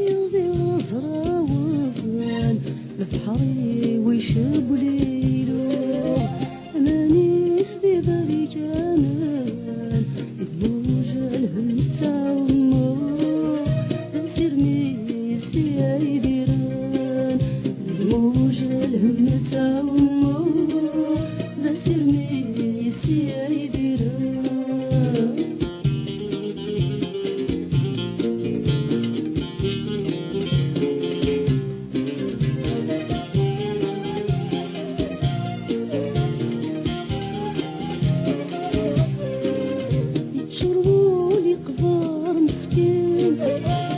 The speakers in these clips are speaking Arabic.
يضي غزراوان لبحري ويشب ليلو أماني سدي بري كمان الموج الهم تعمو تسير ميسي يديران الموج الهم تعمو تسير ميسي يديران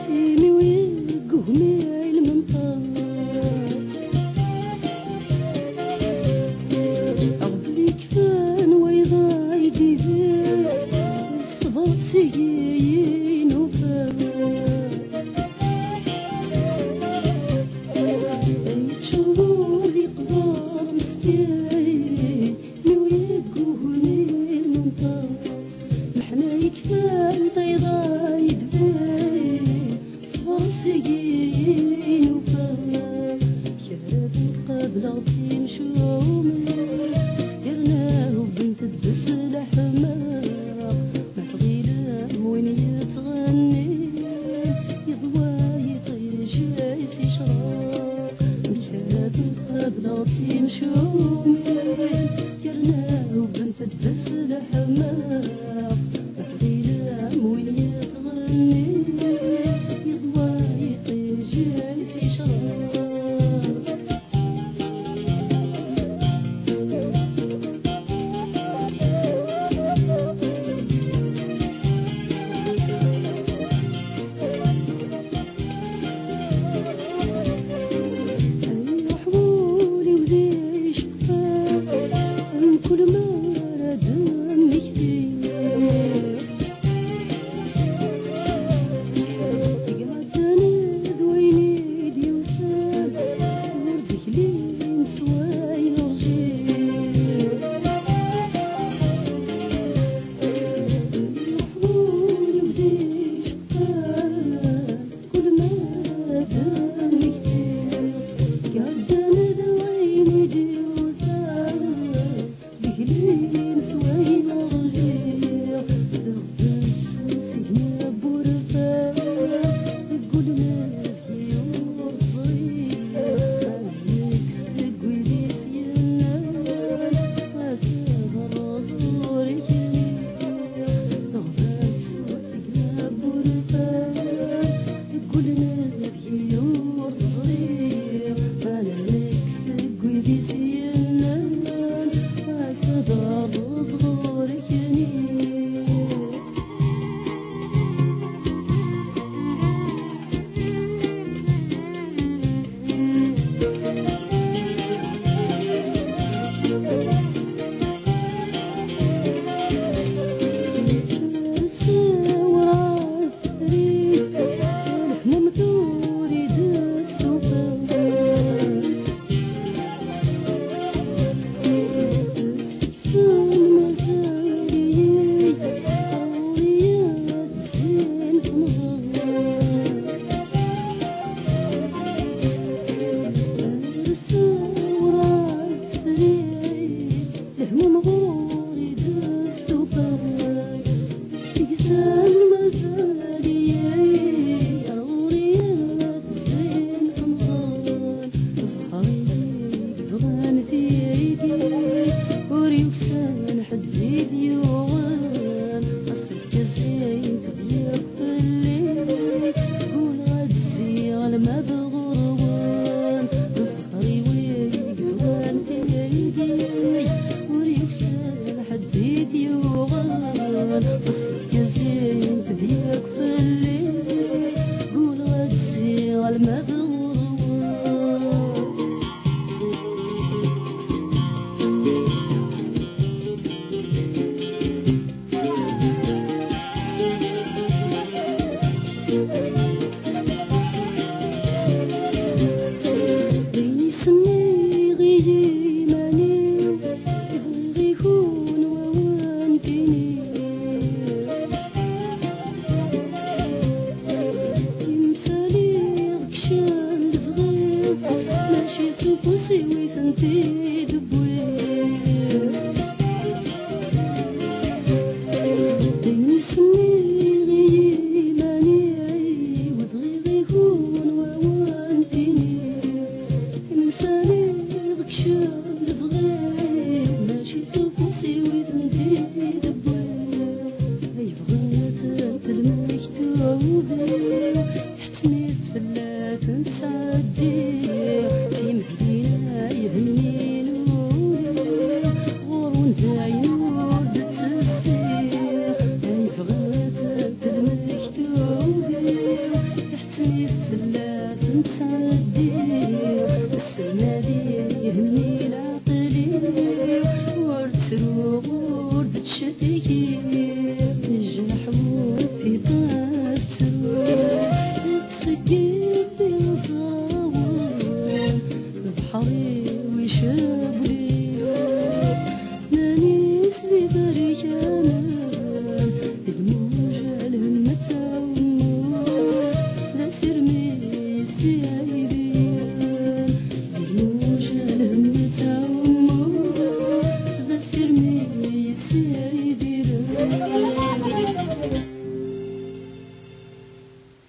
إيمي ويقهمي المنطار أغفلي كفان ويضا يديفي الصبر سيين وفاق يتشرولي قبار مسكين إيمي ويقهمي المنطار محنا يكفان طيضا يدفي صبر سيين وفاق شرف قبل تيمشومي يرناه بنت الدس لحماق محغيلة وين يتغني يضوى يطير جايس يشراق شرف قبل تيمشومي يرناه بنت الدس لحماق وين يتغني يضوى يطير جايس يشرب أي حبولي وذي شفاء كل ما ردم كثير سليم سوي ثنتي دبوير ديني سني غيماني وضغيغي هون ووانتيني إنساني ذك شاب الفغير ماشي سوف سوي ثنتي دبوير أي بغيت المكتوبي حتميت فلات نتعدي تيمدينا يهني نوري غورون ذاين ورد تسير أي بغيت المكتوبي حتميت فلات نتعدي